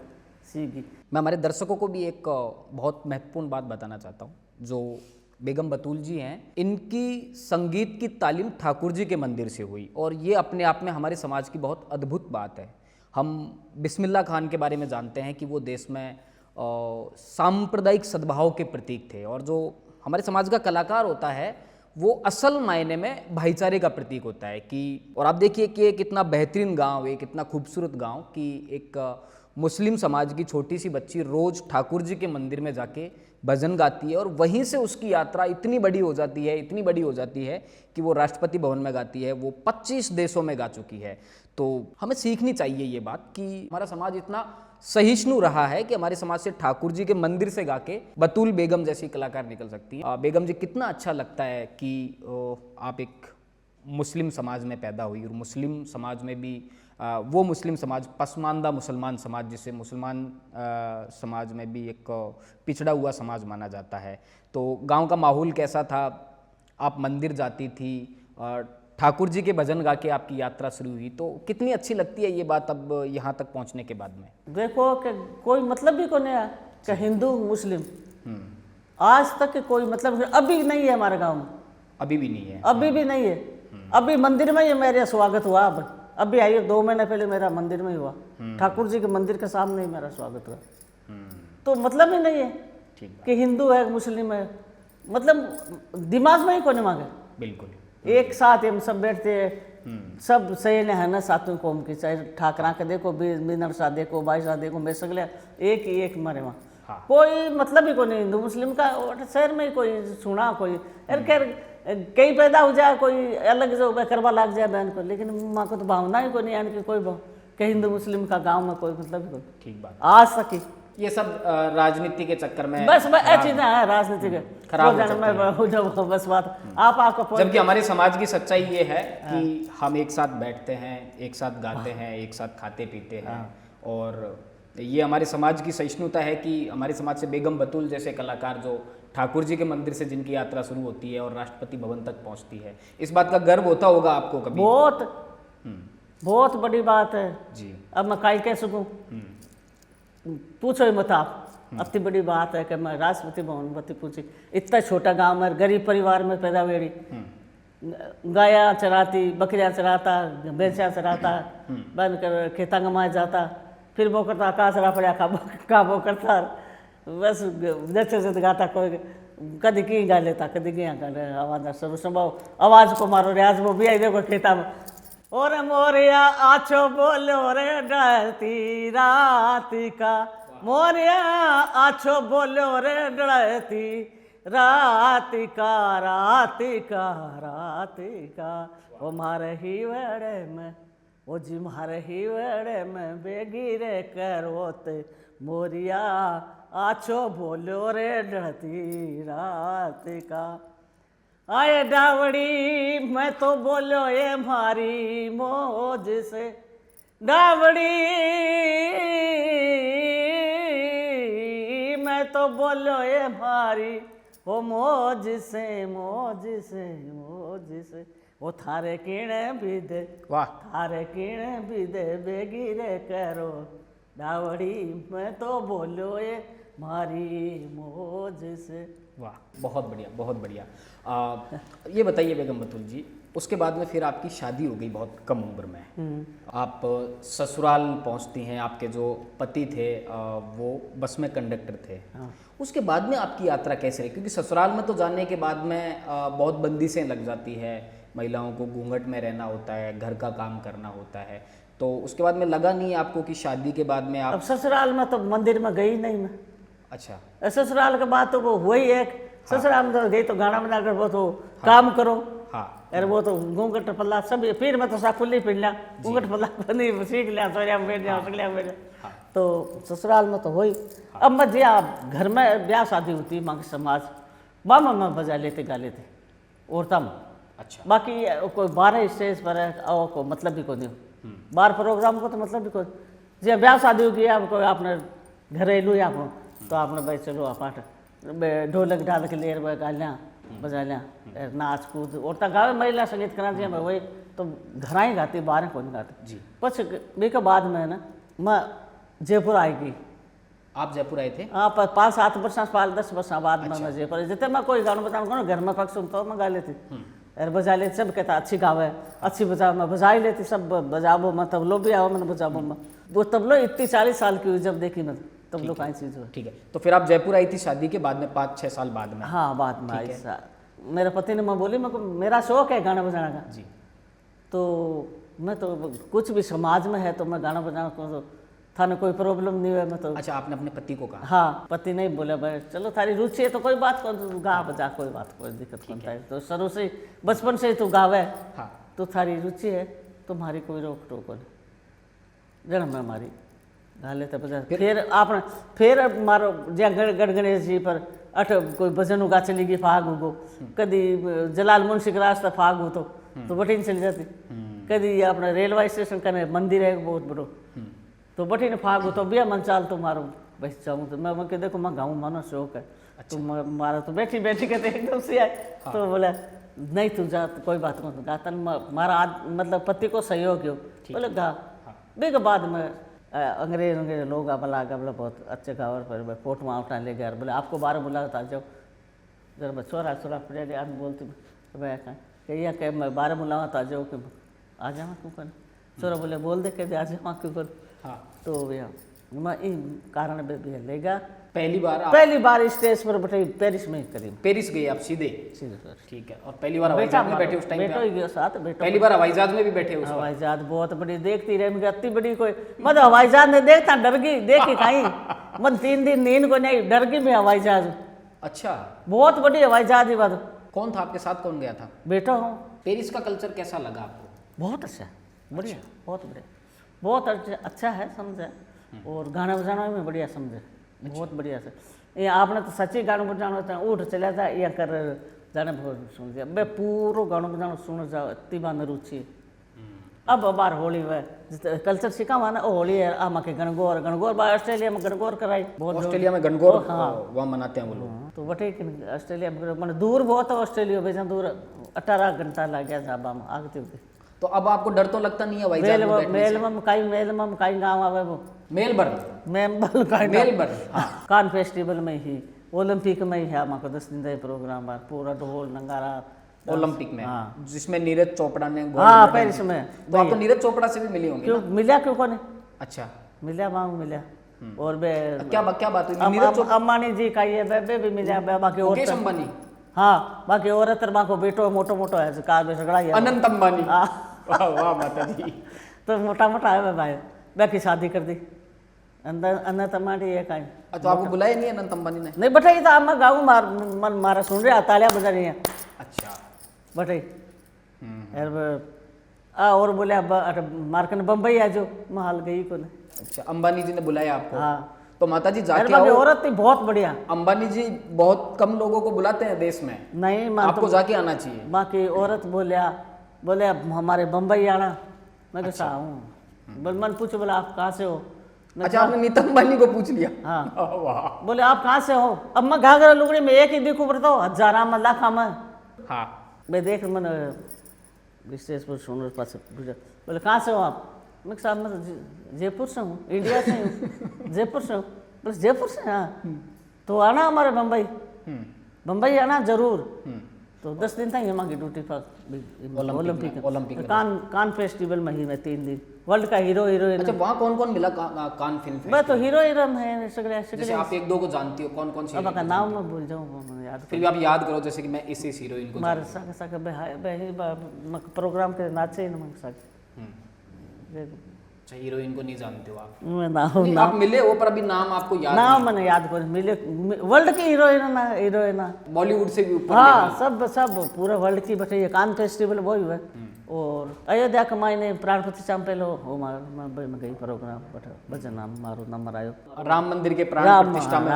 सीखी। मैं हमारे दर्शकों को भी एक बहुत महत्वपूर्ण बात बताना चाहता हूँ। जो बेगम बतूल जी हैं, इनकी संगीत की तालीम ठाकुर जी के मंदिर से हुई, और ये अपने आप में हमारे समाज की बहुत अद्भुत बात है। हम बिस्मिल्लाह खान के बारे में जानते हैं कि वो देश में सांप्रदायिक सद्भाव के प्रतीक थे, और जो हमारे समाज का कलाकार होता है वो असल मायने में भाईचारे का प्रतीक होता है। कि और आप देखिए कि एक इतना बेहतरीन गांव, एक इतना खूबसूरत गांव कि एक मुस्लिम समाज की छोटी सी बच्ची रोज़ ठाकुर जी के मंदिर में जाके भजन गाती है, और वहीं से उसकी यात्रा इतनी बड़ी हो जाती है कि वो राष्ट्रपति भवन में गाती है, वो 25 देशों में गा चुकी है। तो हमें सीखनी चाहिए ये बात कि हमारा समाज इतना सहिष्णु रहा है कि हमारे समाज से ठाकुर जी के मंदिर से गा के बतूल बेगम जैसी कलाकार निकल सकती है। बेगम जी, कितना अच्छा लगता है कि आप एक मुस्लिम समाज में पैदा हुई, और मुस्लिम समाज में भी वो मुस्लिम समाज पसमानदा मुसलमान समाज, जिसे मुसलमान समाज में भी एक पिछड़ा हुआ समाज माना जाता है। तो गांव का माहौल कैसा था? आप मंदिर जाती थी, ठाकुर जी के भजन गा के आपकी यात्रा शुरू हुई, तो कितनी अच्छी लगती है ये बात अब यहाँ तक पहुँचने के बाद में? देखो कि कोई मतलब भी को नहीं है कि हिंदू मुस्लिम आज तक के कोई मतलब अभी नहीं है हमारे गांव में, अभी भी नहीं है, अभी भी नहीं है। अभी मंदिर में ही मेरा स्वागत हुआ, अभी आइए 2 महीने पहले मेरा मंदिर में ही हुआ, ठाकुर जी के मंदिर के सामने ही मेरा स्वागत हुआ। तो मतलब ही नहीं है कि हिंदू है मुस्लिम है, मतलब दिमाग में ही कोने मांगे। बिल्कुल एक साथ हम सब बैठते हैं, सब सहेले हैं ना सातों कौम की, चाहे ठाकरा के देखो, बीनर शाह देखो, भाई शाह देखो, मैं सगले एक ही एक मरे वहाँ। हाँ। कोई मतलब ही को नहीं हिंदू मुस्लिम का शहर में कोई सुना कोई यार खैर कहीं पैदा हो जाए कोई अलग जो करवा लग जाए बहन को, लेकिन माँ को तो भावना ही को नहीं यानी कि कोई कि हिंदू मुस्लिम का गांव में कोई मतलब ही कोई ठीक बात आज तक ही ये सब राजनीति के चक्कर में बस ऐसी ना है राजनीति के खराब हो जाने में बस बात आप जबकि हमारे समाज की सच्चाई ये है कि हम एक साथ बैठते हैं, एक साथ गाते हैं, एक साथ खाते पीते हैं। और ये हमारे समाज की सहिष्णुता है कि हमारे समाज से बेगम बतूल जैसे कलाकार जो ठाकुर जी के मंदिर से जिनकी यात्रा शुरू होती है और राष्ट्रपति भवन तक पहुंचती है, इस बात का गर्व होता होगा आपको कभी? बहुत बड़ी बात है जी। अब मैं काई कह सकूं, पूछो ही मत आप। इतनी बड़ी बात है कि मैं राष्ट्रपति भवन बत्ती पूछी। इतना छोटा गांव में गरीब परिवार में पैदा हुई, गाया चराती, बकरियां चराता, भैंसियां चराता, बंद कर खेता गमाए जाता, फिर वो करता कासरा पड़ा काबो करता, बस जैसे गाता कोई कभी की गा लेता, कभी की गा ले आवाज संभव आवाज को मारो रियाज वो भी आई देखो खेता में। और मोरिया आछो बोलो रे डरती रात का, मोरिया आछो बोलो रे डरती रात का, रात का, रात का। ओ मारे ही वेड़े में, ओ जी मारे ही वेड़े में बेगी रे करोते, मोरिया आछो बोलो रे डरती रात का। आए डावड़ी मैं तो बोलो ये मारी मौज से, डावड़ी मैं तो बोलो ये मारी वो मौज से, मौज से, मौज से। वो थारे कीणे भी दे, वाह, थारे कीणे भी दे बेगी रे करो, डावड़ी मैं तो बोलो ये मारी मौज से। वाह, बहुत बढ़िया, बहुत बढ़िया। ये बताइए बेगम बतूल जी, उसके बाद में फिर आपकी शादी हो गई बहुत कम उम्र में, आप ससुराल पहुंचती हैं, आपके जो पति थे वो बस में कंडक्टर थे। उसके बाद में आपकी यात्रा कैसे रही? क्योंकि ससुराल में तो जाने के बाद में बहुत बंदिशें लग जाती है, महिलाओं को घूंघट में रहना होता है, घर का काम करना होता है, तो उसके बाद में लगा नहीं आपको कि शादी के बाद में आप? अब ससुराल में तो मंदिर में गई नहीं मैं। अच्छा। ससुराल के बाद तो वो हुई एक, ससुराल में तो गई तो गाना बना कर वो तो काम करो। हाँ। अरे वो तो घूंघट पल्ला सब, फिर मैं तो साकुल्ली पहन लिया, घूंघट पल्ला नहीं सीख लिया, सोरिया में बैठ जाओ, सकलिया बैठ जाओ। तो ससुराल में तो हुई। अब मैं जिया घर में ब्याह शादी होती माँ के समाज, मामा में बजा लेते गा लेते औरता में। अच्छा। बाकी कोई 12 स्टेज पर है और को मतलब भी कोई नहीं, 12 प्रोग्राम को तो मतलब भी कोई। जी ब्याह शादी होगी अब कोई आपने घरेलू या आप तो आपने भाई चलो आप ढोलक डाल के ले गा लिया, बजा लिया, नाच कूद औरता गावे, महिला संगीत करा दिया मैं वही तो घर ही गाती, बाहर कौन गाते जी। बस बी के बाद में ना मैं जयपुर आएगी। आप जयपुर आए थे? हाँ 5-7 वर्ष 10 वर्ष बाद में मैं जयपुर, जितने मैं कोई गाना बजाऊँ घर में पक्ष सुनता हूँ मैं गा लेती, अरे बजा लेती, सब कहता अच्छी गावे, अच्छी बजा, मैं बजा ही लेती, सब बजाबो मैं तबलो भी आओ मैंने बजाबो मैं, वो तबलो इतनी 40 साल की हुई जब देखी मैं तबलो का चीज़ हुआ। ठीक है, तो फिर आप जयपुर आई थी शादी के बाद में 5-6 साल बाद में? हाँ बाद में आई। मेरे पति ने मैं बोली मेरा शौक है गाना बजाना का जी, तो मैं तो कुछ भी समाज में है तो मैं गाना बजाना तो थाने कोई प्रॉब्लम नहीं है मैं तो। अच्छा, आपने अपने पति को कहा? हाँ, पति नहीं बोले भाई चलो थारी रुचि है तो कोई बात को गा बजा, कोई बात कोई दिक्कत नहीं है, तो शुरू से बचपन से ही तू गावे। हाँ। तो थारी रुचि है तुम्हारी कोई रोक टोक नहीं, जन्म में हमारी गा लेते बजा। फिर आपने फिर मारो ज्या गढ़ गणेश जी पर अठ कोई भजन उगा चली गई फाग उगो, कभी जलाल मुंशी के रास्ता फाग हो तो बटीन चली जाती, कभी अपने रेलवे स्टेशन का मंदिर है बहुत बड़ो तो बटी ने फाग हो तो भैया मन चाल तो मारो बस जाऊँ तो मैं के देखो मैं गाऊँ मानो शौक है। तो मारा तो बैठी बैठी कहते एकदम से आए। तो बोला नहीं तू जा तो कोई बात नहीं गाता मारा मतलब पति को सहयोग हो, बोले गा। भी के बाद में अंग्रेज लोग बोला बहुत अच्छे गावर पर फोटो वहाँ उठा ले गया, बोले आपको 12 बुला था जाओ जरा मैं छोरा पड़े आप बोलती मैं कहिए कि मैं 12 बुलावा था जाओ कि आ जावा क्यों कर, छोरा बोले बोल दे के आ जावा क्यों कर। हाँ। तो भैया मैं इन कारण भैया लेगा। पहली बार स्टेज पर बैठे पेरिस में करीब पेरिस गए आप सीधे? सर ठीक है। और पहली बार हवाई जहाज में बैठे उस टाइम पे? बेटो ही गया साथ, बेटो पहली बार हवाई जहाज में भी बैठे? उस हवाई जहाज बहुत बड़ी देखती रही मुझे, इतनी बड़ी कोई मतलब हवाई जहाज ने देखता डर गई देखी कहीं मतलब 3 दिन नींद को नहीं डर गई मैं हवाई जहाज। अच्छा, बहुत बड़ी हवाई जहाज ही बात। कौन था आपके साथ, कौन गया था? बेटा हूँ। पेरिस का कल्चर कैसा लगा आपको? बहुत अच्छा, बढ़िया, बहुत बढ़िया, बहुत अच्छा है समझे, और गाना बजाना में बढ़िया समझे। बहुत बढ़िया से। ये आपने तो सच्ची गानों बजाना होता है, उठ चला था या कर जाने बहुत सुन दिया मैं पूरो गानों बजाना सुन जाओ, इतनी बार रुचि। अब बार होली हुआ कल्चर सीखा हुआ ना, होली है आमा के गणगौर, गणगौर बार ऑस्ट्रेलिया में गणगौर कराई बहुत ऑस्ट्रेलिया में गणगौर हाँ वहाँ मनाते हैं वो लोग। तो बटे ऑस्ट्रेलिया में मैंने दूर बहुत है ऑस्ट्रेलिया भेजा दूर 18 घंटा लग गया जाबा में आगते होते। तो अब आपको डर तो लगता नहीं है वाइजैक में बैठने से? मेलमम कई गाँव आवे वो मेलबर्न हाँ। कान फेस्टिवल में ही ओलंपिक में ही है हमारा 10 दिन का प्रोग्राम बार पूरा ढोल नंगारा ओलंपिक में हाँ। जिसमें नीरज चोपड़ा ने गोल्ड हाँ मेडल पेरिस जीता। में। तो आप तो नीरज चोपड़ा से भी मिली होंगी क्यों ना? मिला क्यों कौन अच्छा मिला वहाँ मिला और बे क्या बात हुई नीरज चोपड़ा? अम्बानी जी का ये बे भी मिला बाकी और मुकेश अंबानी हाँ बाकी औरत को बेटो मोटो मोटो है कार में झगड़ा ही है। अनंत अंबानी हाँ। वाह वाह माता जी। तो मोटा मोटा है भाई बाकी शादी कर दी अनंत अंबानी ये का तो आपको बुलाया नहीं अनंत अंबानी ने? नहीं बटाई तो हम गाँव मारा सुन रहे तालियां बजा रही हैं अच्छा बटाई और बोले मार्कन बम्बई आ जो महल गई को अच्छा अंबानी जी ने बुलाया आपको? हाँ तो माता जी जाके बाकी आओ। औरत थी बहुत बढ़िया। अंबानी जी बहुत कम लोगों को बुलाते हैं देश में, नहीं मान आपको जाके आना चाहिए। बाकी औरत बोले अब हमारे बम्बई आना। मैं कैसा हूँ बोल मन पूछो बोला आप कहाँ से हो? अच्छा आपने नीता अंबानी को पूछ लिया? हाँ वाह। बोले आप कहाँ से हो? अब मैं घाघरा लुगड़ी में एक ही देखो बताओ हजारा में लाखा में हाँ मैं देख मैंने स्टेज पर सुन पास बोले कहाँ से हो आप? मैं साहब मैं तो जयपुर से हूँ, इंडिया से हूँ, जयपुर से हूँ। बस जयपुर से हाँ तो आना हमारे बम्बई, बम्बई आना जरूर। तो 10 दिन था यहाँ की ड्यूटी पर ओलंपिक कान फेस्टिवल में ही मैं 3 दिन वर्ल्ड का हीरो हीरोइन। अच्छा वहाँ कौन कौन मिला कान फिल्म मैं तो हीरो हीरोइन है सगले जैसे आप एक दो को जानती हो कौन कौन सी? अब का नाम मैं भूल जाऊँ याद फिर भी आप याद करो जैसे कि मैं इस हीरोइन को मारे सक सक प्रोग्राम के नाचे न सक अच्छा हीरोइन को नहीं जानते हो आप? मैं नाम नहीं, आप मिले हो पर अभी नाम आपको याद नाम मैंने याद कर मिले वर्ल्ड की हीरोइन ना हीरोइन बॉलीवुड से भी ऊपर हाँ सब पूरा वर्ल्ड की बटे कान फेस्टिवल वो हुआ। और अयोध्या का मायने प्राण प्रतिष्ठा पहले हो मैं गई प्रोग्राम बट भजन नाम मारो नंबर आयो राम मंदिर के प्राण प्रतिष्ठा में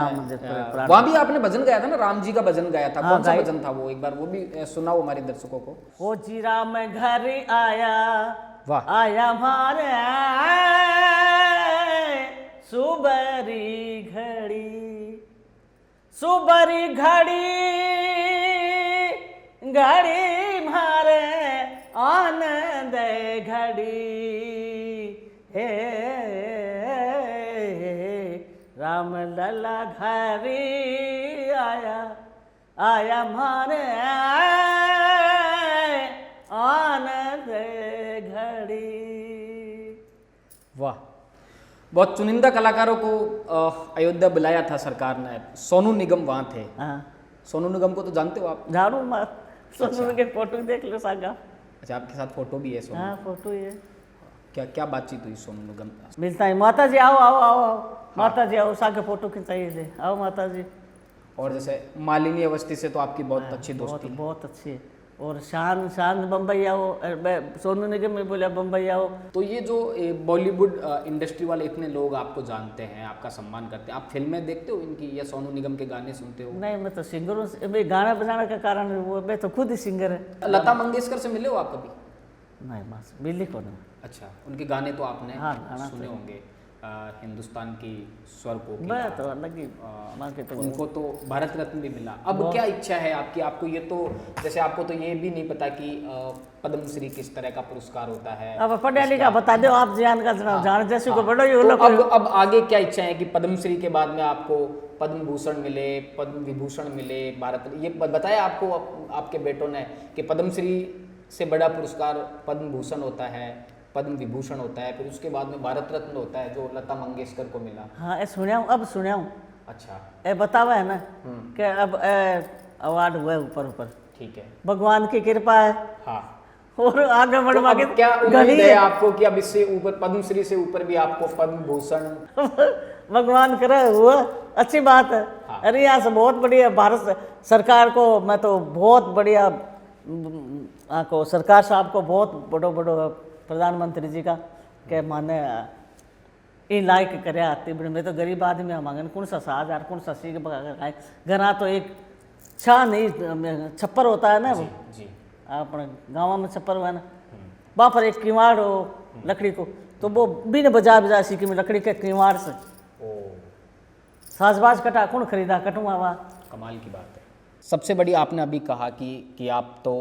वहाँ भी आपने भजन गाया था ना, राम जी का भजन गाया था। कौन सा भजन था वो, एक बार वो भी सुनाओ हमारे दर्शकों को। हो जी राम घर आया वाह आया मारे सुबरी घड़ी सुबरी घड़ी घड़ी मारे आनंद घड़ी हे राम लला घरी आया आया मारे आनंद घड़ी। वाह। बहुत चुनिंदा कलाकारों को अयोध्या बुलाया था सरकार ने। सोनू निगम वहाँ थे। हाँ सोनू निगम को तो जानते हो आप? झाड़ू मार सोनू के फोटो देख लो सागा। अच्छा आपके साथ फोटो भी है सोनू? हाँ फोटो है। क्या क्या बातचीत हुई सोनू निगम? मिलता है माता जी आओ आओ आओ आओ माता जी आओ सागे फोटो खिंचाइए दे आओ माता जी। और जैसे मालिनी अवस्थी से तो आपकी बहुत अच्छी दोस्ती है। बहुत अच्छी है। और शान बम्बई आओ सोनू निगम में बोला बम्बई आओ। तो ये जो बॉलीवुड इंडस्ट्री वाले इतने लोग आपको जानते हैं, आपका सम्मान करते हैं, आप फिल्में देखते हो इनकी या सोनू निगम के गाने सुनते हो? नहीं मैं तो सिंगरों से मैं गाना बजाने का कारण वो मैं तो खुद ही सिंगर है। लता मंगेशकर से मिले हो आप कभी? नहीं बस मिली को नहीं। अच्छा उनके गाने तो आपने हाँ, सुने होंगे, हिंदुस्तान की स्वर को मैं तो अलग ही मार्केट तो उनको तो भारत रत्न भी मिला। अब क्या इच्छा है आपकी? आपको ये तो जैसे आपको तो ये भी नहीं पता कि पद्मश्री किस तरह का पुरस्कार होता है। अब पढ़ने लिखा बता दो आप जान का जान जैसे को बड़ो ये तो अब आगे क्या इच्छा है कि पद्मश्री के बाद में आपको पद्म भूषण मिले, पद्म विभूषण मिले, भारत ये बताया आपको आपके बेटों ने कि पद्मश्री से बड़ा पुरस्कार पद्म भूषण होता है, पद्म विभूषण होता है, फिर उसके बाद में भारत रत्न होता है जो लता मंगेशकर को मिला। हाँ ये सुनिया अब सुनिया। अच्छा ये बतावा है ना कि अब अवार्ड हुआ ऊपर ऊपर। ठीक है भगवान की कृपा है। हाँ और आगे बढ़वा के क्या उम्मीद है आपको कि अब इससे ऊपर पद्मश्री से ऊपर भी आपको पद्म भूषण भगवान करे हुआ अच्छी बात है। हाँ। अरे यहाँ से बहुत बढ़िया भारत सरकार को मैं तो बहुत बढ़िया को सरकार साहब को बहुत बड़ो बड़ो प्रधानमंत्री जी का के माने इन लायक करे आते बड़े मैं तो गरीब आदमी मांगन कौन सा 1000 कौन सा सीख खाए घरा तो एक छा नहीं छप्पर होता है ना वो जी अपने गाँव में छप्पर हुआ ना वहाँ पर एक किवाड़ हो लकड़ी को तो वो बिन बजा सीखी में लकड़ी के किवाड़ से साजबाज कटा कौन खरीदा कटूंगा वहाँ। कमाल की बात है। सबसे बड़ी आपने अभी कहा कि आप तो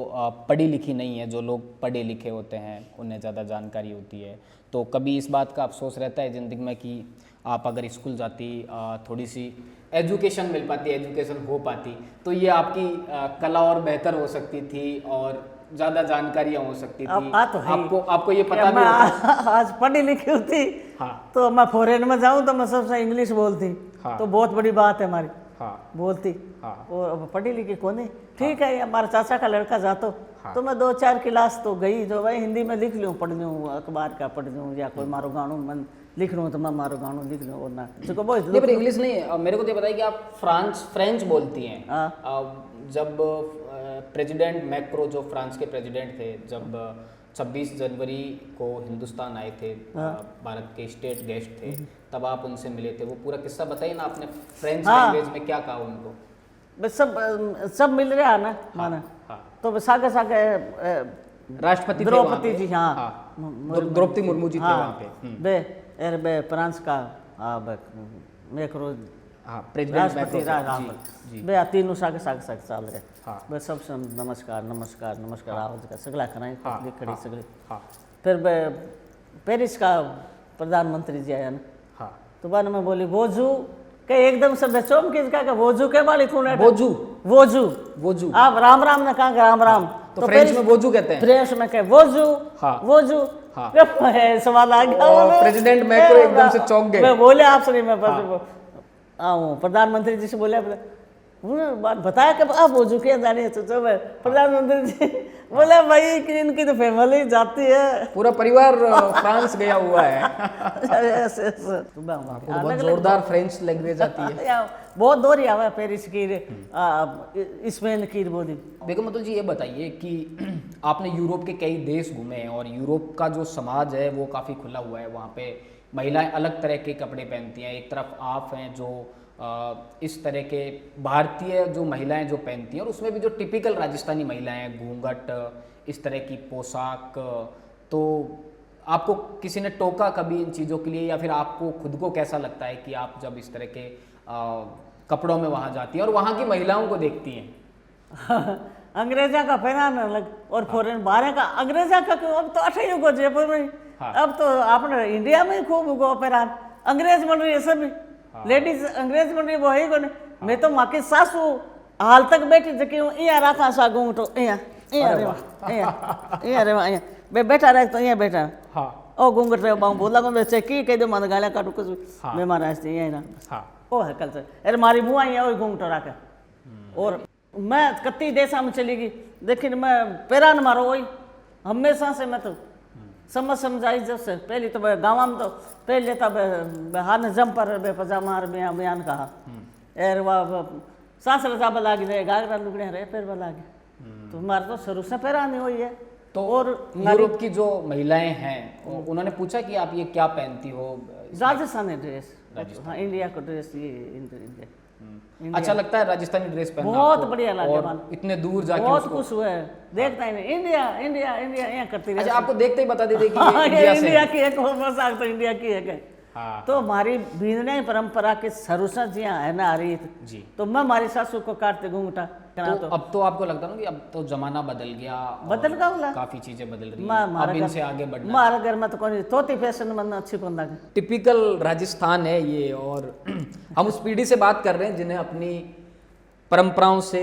पढ़ी लिखी नहीं है, जो लोग पढ़े लिखे होते हैं उन्हें ज़्यादा जानकारी होती है, तो कभी इस बात का अफसोस रहता है ज़िंदगी में कि आप अगर स्कूल जाती, थोड़ी सी एजुकेशन मिल पाती, एजुकेशन हो पाती, तो ये आपकी कला और बेहतर हो सकती थी और ज़्यादा जानकारियाँ हो सकती थी। तो आपको ये पता भी होता। आज पढ़ी लिखी होती हाँ। तो मैं फॉरेन में जाऊँ तो मैं सबसे इंग्लिश बोलती। हाँ। तो बहुत बड़ी बात है हमारी। हाँ। बोलती। हाँ। और पढ़ी लिखी कौन है ठीक है, हमारे चाचा का लड़का जातो। हाँ। तो मैं 2-4 क्लास तो गई, जो भाई हिंदी में लिख लूँ, पढ़ लूँ, अखबार का पढ़ लूँ, या कोई मारो गानों मन लिख लूँ तो मैं मारो गानों लिख लूँ और ना तो वो नहीं, पर इंग्लिश नहीं। मेरे को तो ये बताइए कि आप फ्रेंच बोलती हैं। जब प्रेसिडेंट मैक्रो, जो फ्रांस के प्रेसिडेंट थे, जब 26 जनवरी को हिंदुस्तान आए थे, भारत के स्टेट गेस्ट थे, तब आप उनसे मिले थे, वो पूरा किस्सा बताइए ना आपने फ्रेंच लैंग्वेज में क्या कहा उनको। बस सब मिल रहा है ना माना। तो सागे सागे राष्ट्रपति द्रौपदी जी, हाँ द्रौपदी मुर्मू जी थे वहाँ पे। बे फ्रांस का मैक्रो राष्ट्रपति बे तीनों सागे चाल रहे। बे सब नमस्कार नमस्कार नमस्कार आवाज का सगला कराए खड़ी सगले। फिर बे पेरिस का प्रधानमंत्री जी आया ना, तो बाद में बोली वोजू के एकदम से बेचोम किसका वोजू के बाली कौन है? वोजू वोजू वोजू। आप राम राम ने कहा राम राम, तो फ्रेंच में वोजू कहते हैं। फ्रेंच में कहे वोजू। वोजू सवाल आ गया। प्रेसिडेंट मैक्रो एकदम से चौंक गए। मैं बोले आपसे नहीं, मैं प्रधानमंत्री जी से बोले बात बताया कि आप वोजू क्या जाने। तो प्रधानमंत्री जी बोले भाई कि इनकी तो फैमिली जाती है, पूरा परिवार फ्रांस गया हुआ है। बहुत जोरदार फ्रेंच लैंग्वेज आती है। बहुत दोहरी आवा पेरिस की, स्पेन की बोली। बेगम मतुल जी, ये बताइए कि आपने यूरोप के कई देश घूमे हैं और यूरोप का जो समाज है वो काफ़ी खुला हुआ है। वहाँ पे महिलाएं अलग तरह के कपड़े पहनती हैं। एक तरफ आप हैं जो इस तरह के भारतीय जो महिलाएं जो पहनती हैं, और उसमें भी जो टिपिकल राजस्थानी महिलाएं हैं, घूंघट, इस तरह की पोशाक। तो आपको किसी ने टोका कभी इन चीज़ों के लिए, या फिर आपको खुद को कैसा लगता है कि आप जब इस तरह के कपड़ों में वहाँ जाती हैं और वहाँ की महिलाओं को देखती हैं? अंग्रेजा का पहनाना अलग और फॉरेन बाहर का अंग्रेजा का क्यों? अब तो अठे युगो जयपुर में। अब तो आपने इंडिया में खूब उगो पहनान अंग्रेज बन रही है सभी। लेडीज अंग्रेज बन रही वो है कोने। मैं तो माँ की सासू हाल तक बैठी जबकि यहाँ रखा सा घूम तो यहाँ बे बैठा रहे तो यहाँ बैठा। ओ घूंघट रहे बाऊ बोला को बच्चे की कह दो मन गाला काटू कुछ मैं मारा ऐसे यही ना। ओ है कल से अरे मारी बुआ यहाँ वही घूंघट रखे। और मैं कत्ती देशा में चली गई, लेकिन मैं पैरा न मारो वही हमेशा से। मैं तो समझाई जब से पहले तो गाँव में तो पहले तब हाथ जम्पर बे पजामा बयान कहा एर वाह सांस रजा लागी रहे घाघरा लुगड़े रहे पैर लागे। तो हमारे तो शुरू से पैरानी हुई है। तो और यूरोप की जो महिलाएं हैं उन्होंने पूछा कि आप ये क्या पहनती हो? राजस्थानी ड्रेस। हाँ, इंडिया का ड्रेस ये इंडिया। अच्छा लगता है राजस्थानी ड्रेस पहनना? बहुत बढ़िया लगे। और इतने दूर जाके बहुत खुश हुए, देखता ही नहीं इंडिया इंडिया इंडिया यहाँ करती रहे। अच्छा, आपको देखते ही बता देते कि इंडिया की है, मजाक तो इंडिया की है। तो हमारी बीनने परंपरा के सरुसा जी है ना रही जी। तो मैं हमारी सासू को काटते घूंघटा। तो अब तो आपको लगता है ना कि अब तो जमाना बदल गया, काफी चीजें बदल रही हैं, अब इनसे आगे बढ़ना। हमारे घर में तो कोई तोती फैशन बनना अच्छी कौन लगे। टिपिकल राजस्थान है ये। और हम उस पीढ़ी से बात कर रहे हैं जिन्हें अपनी परंपराओं से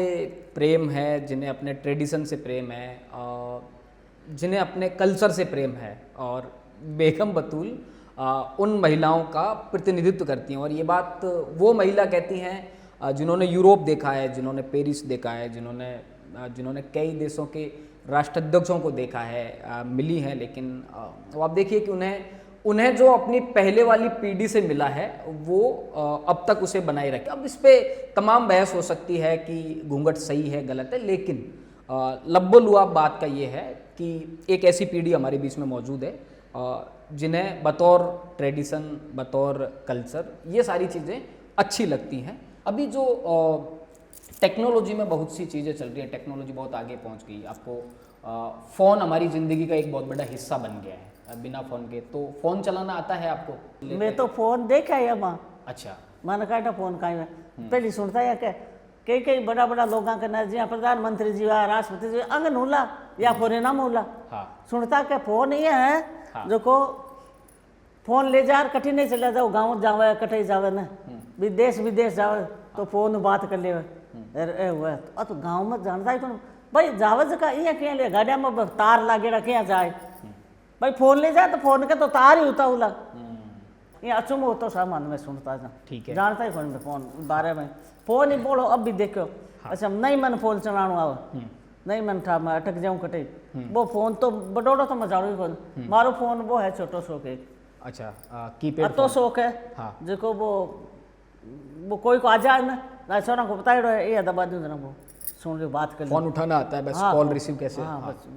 प्रेम है, जिन्हें अपने ट्रेडिशन से प्रेम है, जिन्हें अपने कल्चर से प्रेम है। और बेगम बतूल उन महिलाओं का प्रतिनिधित्व करती हैं। और ये बात वो महिला कहती हैं जिन्होंने यूरोप देखा है, जिन्होंने पेरिस देखा है, जिन्होंने कई देशों के राष्ट्राध्यक्षों को देखा है, मिली हैं। लेकिन तो आप देखिए कि उन्हें जो अपनी पहले वाली पीढ़ी से मिला है वो अब तक उसे बनाए रखे। अब इस पे तमाम बहस हो सकती है कि घूंघट सही है गलत है, लेकिन लब्बो लुआब बात का ये है कि एक ऐसी पीढ़ी हमारे बीच में मौजूद है जिन्हें बतौर ट्रेडिशन, बतौर कल्चर ये सारी चीज़ें अच्छी लगती हैं। अभी जो टेक्नोलॉजी में बहुत सी चीज़ें चल रही हैं, टेक्नोलॉजी बहुत आगे पहुंच गई। आपको फ़ोन हमारी ज़िंदगी का एक बहुत बड़ा हिस्सा बन गया है। बिना फ़ोन के तो फ़ोन चलाना आता है आपको? मैं तो फोन देखा है माँ, अच्छा। मन काटा फोन का पहली सुनता है क्या कई कई बड़ा बड़ा लोगों के ना जी प्रधानमंत्री जी हुआ, राष्ट्रपति जी अंगन होला या फोरेना होला, हाँ सुनता क्या फोन ये है हाँ। जो को फोन ले जा कठी नहीं चला जाओ, गाँव जावे कटे जावे न विदेश विदेश जावे तो फोन बात कर ले। अरे हुआ तो गाँव में जानता ही कौन भाई जावज का ये क्या ले गाड़िया में तार लागेड़ा क्या जाए भाई, फोन ले जाए तो फोन के तो तार ही होता उला ये अचुम हो तो सामान में सुनता जा। ठीक है। जानता ही कौन में फोन बारे में फोन ही बोलो अब भी देखो। हाँ। अच्छा नहीं मन फोन चलानो आवे नहीं मन था मैं अटक जाऊं कटे वो फोन तो बडोड़ो तो मजाड़ो ही कौन मारो फोन वो है छोटो शौक है। अच्छा कीपैड तो शौक है। हाँ। देखो वो कोई को आ जाए ना सोना को बताइड़ो है ये दबा दूं ना वो सुन लो बात कर फोन उठाना आता है बस, हाँ, कॉल रिसीव कैसे। हाँ, हाँ। बस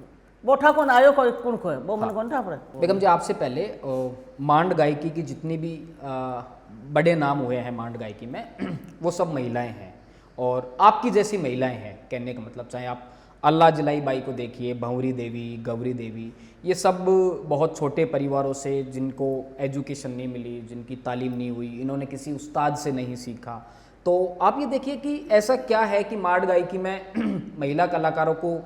वो ठा कौन आयो कोई कौन को है वो मन कौन था पर बेगम जी आपसे पहले मांड गायकी की जितनी भी बड़े नाम हुए हैं मांड गायकी में वो सब महिलाएं हैं और आपकी जैसी महिलाएं हैं। कहने का मतलब चाहे आप अल्लाह जलाई बाई को देखिए, भंवरी देवी, गौरी देवी, ये सब बहुत छोटे परिवारों से जिनको एजुकेशन नहीं मिली, जिनकी तालीम नहीं हुई, इन्होंने किसी उस्ताद से नहीं सीखा। तो आप ये देखिए कि ऐसा क्या है कि मांड गायकी में महिला कलाकारों को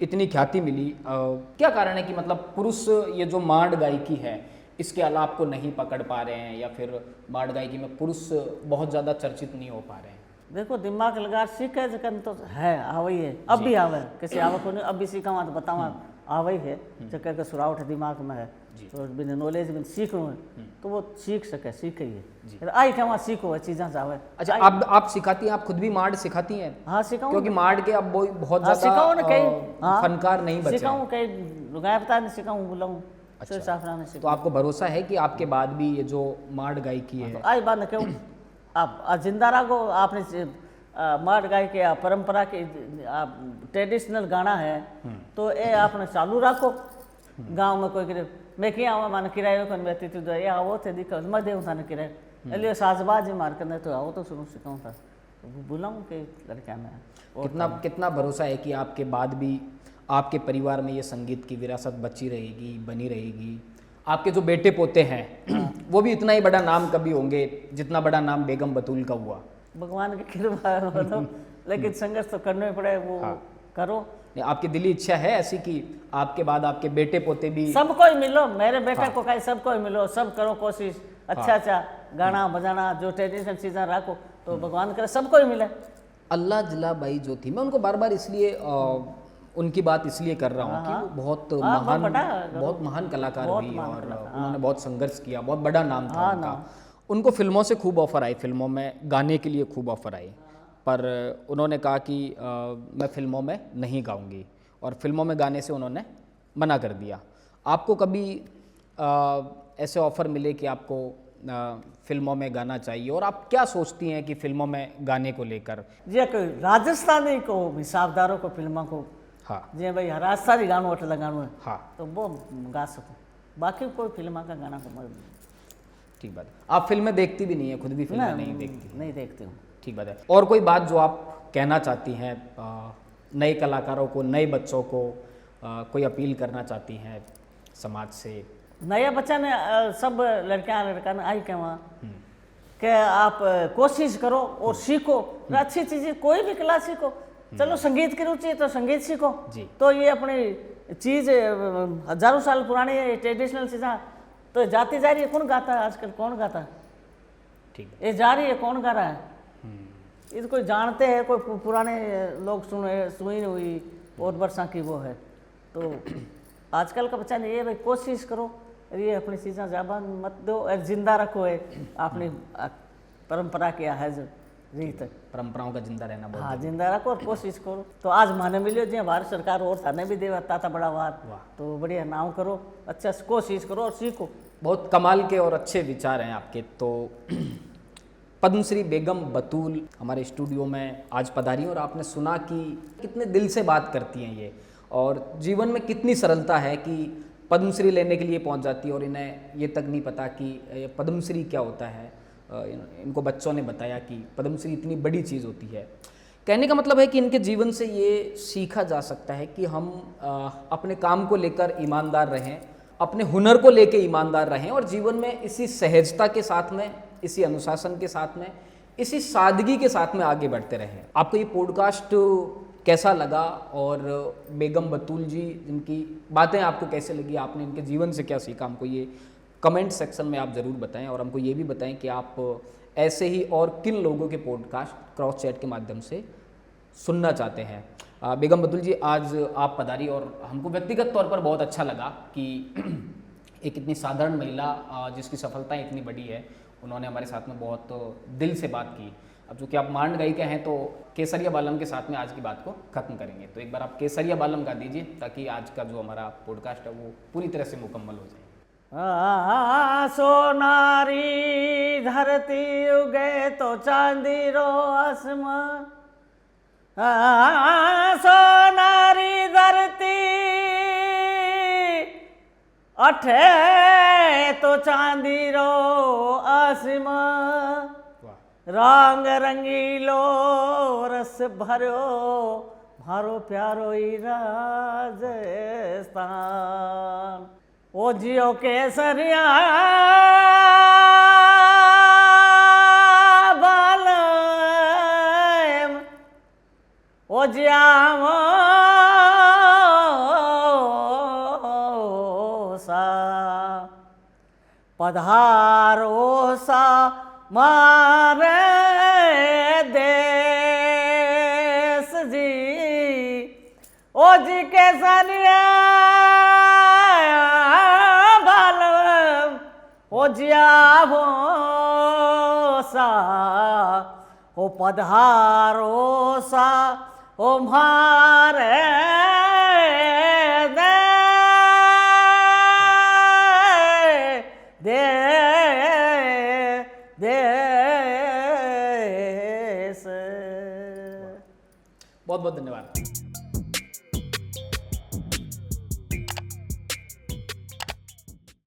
इतनी ख्याति मिली, क्या कारण है कि मतलब पुरुष ये जो मांड गायकी है इसके अलावा आपको नहीं पकड़ पा रहे हैं या फिर मांड गायकी में पुरुष बहुत ज़्यादा चर्चित नहीं हो पा रहे हैं? देखो दिमाग लगा सीखे जकन तो है आवे ही है, अब भी आवे किसी आवे को नहीं, अब भी सीखा तो बतावा आवे ही है चक्कर का सुरावट दिमाग में है तो बिना नॉलेज में सीख रहे हैं तो वो सीख सके सीखे ही आई क्या वहाँ सीखो चीज़ें जावे। अच्छा आप सिखाती हैं, आप खुद भी मांड सिखाती हैं? हाँ सिखाऊँ क्योंकि मांड के अब बहुत सिखाऊँ ना कई ज़्यादा फनकार नहीं बचे। सिखाऊँ कई लुगाया पता नहीं सिखाऊँ बुलाऊँ साफरान तो आपको भरोसा है कि आपके बाद भी ये जो मांड गायकी है आई बात न क्यों आप जिंदा रखो आपने मांड गाय के परंपरा के ट्रेडिशनल गाना है तो ये आपने चालू रखो। गांव में कोई मैं क्या आवा मान किराए कौन बैठी थी ये आओ थे दिक्कत मैं देऊँ था किराए इसलिए साजबाज मार करने तो आओ तो शुरू सिखाऊँ था तो बुलाऊँ के लड़कियाँ में कितना भरोसा है कि आपके बाद भी आपके परिवार में ये संगीत की विरासत बची रहेगी, बनी रहेगी? आपके जो बेटे पोते हैं वो भी इतना ही बड़ा नाम कभी होंगे जितना बड़ा नाम बेगम बतूल का हुआ? भगवान की कृपा है लेकिन संघर्ष तो करना ही पड़े वो। हाँ। करो आपकी दिली इच्छा है ऐसी कि आपके बाद आपके बेटे पोते भी सबको ही मिलो, मेरे बेटे हाँ। को कहीं सबको ही मिलो, सब करो कोशिश अच्छा अच्छा गाना बजाना जो ट्रेडिशनल चीज़ें रखो तो भगवान करे सबको ही मिले। अल्लाह जला बाई जो थी, मैं उनको बार बार इसलिए उनकी बात इसलिए कर रहा हूँ कि वो बहुत महान कलाकार हुई और उन्होंने बहुत संघर्ष किया, बहुत बड़ा नाम था उनका। उनको फिल्मों से खूब ऑफर आई, फिल्मों में गाने के लिए खूब ऑफर आई, पर उन्होंने कहा कि मैं फिल्मों में नहीं गाऊंगी और फिल्मों में गाने से उन्होंने मना कर दिया। आपको कभी ऐसे ऑफ़र मिले कि आपको फिल्मों में गाना चाहिए और आप क्या सोचती हैं कि फिल्मों में गाने को लेकर? जी राजस्थानी को हिसाबदारों को फिल्मों को हाँ जी भाई राजस्थानी गानों अट लगानो है हाँ तो वो गा सको, बाकी कोई फिल्म का गाना को मत। ठीक बात है। आप फिल्में देखती भी नहीं है, खुद भी फिल्में नहीं देखती? नहीं देखती हूँ। ठीक बात है। और कोई बात जो आप कहना चाहती हैं नए कलाकारों को, नए बच्चों को, कोई अपील करना चाहती हैं समाज से? नया बच्चा ने सब लड़का ने आई क्या वहाँ कि आप कोशिश करो और सीखो अच्छी चीज़ें, कोई भी कला सीखो। चलो संगीत की रुचि है तो संगीत सीखो तो ये अपनी चीज़ हजारों साल पुरानी है, ट्रेडिशनल चीज़ें तो जाती जा रही है। कौन गाता है आजकल, कौन गाता है? ठीक ये जा रही है, कौन गा रहा है? ये कोई जानते हैं, कोई पुराने लोग सुनी हुई बहुत वर्षा की वो है। तो आजकल का बच्चा ने ये भाई कोशिश करो, ये अपनी चीज़ें जाबान मत दो और जिंदा रखो है अपनी परंपरा क्या है जो रीत परंपराओं का जिंदा रहना बहुत। हाँ जिंदा रखो और कोशिश करो। तो आज माने मिलियो जी भारत सरकार और थाने भी देता था बड़ा वार, तो बढ़िया नाम करो, अच्छा कोशिश करो और सीखो। बहुत कमाल के और अच्छे विचार हैं आपके। तो पद्मश्री बेगम बतूल हमारे स्टूडियो में आज पधारी और आपने सुना कि कितने दिल से बात करती हैं ये और जीवन में कितनी सरलता है कि पद्मश्री लेने के लिए पहुंच जाती है और इन्हें ये तक नहीं पता कि ये पद्मश्री क्या होता है। इनको बच्चों ने बताया कि पद्मश्री इतनी बड़ी चीज़ होती है। कहने का मतलब है कि इनके जीवन से ये सीखा जा सकता है कि हम अपने काम को लेकर ईमानदार रहें, अपने हुनर को लेकर ईमानदार रहें और जीवन में इसी सहजता के साथ में, इसी अनुशासन के साथ में, इसी सादगी के साथ में आगे बढ़ते रहें। आपको ये पॉडकास्ट कैसा लगा और बेगम बतूल जी जिनकी बातें आपको कैसे लगी, आपने इनके जीवन से क्या सीखा, हमको ये कमेंट सेक्शन में आप ज़रूर बताएं और हमको ये भी बताएं कि आप ऐसे ही और किन लोगों के पॉडकास्ट क्रॉस चैट के माध्यम से सुनना चाहते हैं। बेगम बतूल जी, आज आप पधारी और हमको व्यक्तिगत तौर पर बहुत अच्छा लगा कि एक इतनी साधारण महिला जिसकी सफलताएं इतनी बड़ी है, उन्होंने हमारे साथ में बहुत दिल से बात की। अब चूँकि आप मांड गायिका हैं तो केसरिया बालम के साथ में आज की बात को ख़त्म करेंगे। तो एक बार आप केसरिया बालम गा दीजिए ताकि आज का जो हमारा पॉडकास्ट है वो पूरी तरह से मुकम्मल हो जाए। सोनारी धरती उगे तो चांदी रो आसमान, सोनारी धरती अठे तो चांदी रो आसमान, रंग रंगीलो रस भरो भारो प्यारो ई राजस्थान। ओ जियो केसरिया बालम, ओ जियामो सा पधारो सा मारे देश जी, ओ जी केसरिया बालम, ओ जियावो सा, ओ पधारो सा, ओ मारे बहुत बहुत धन्यवाद।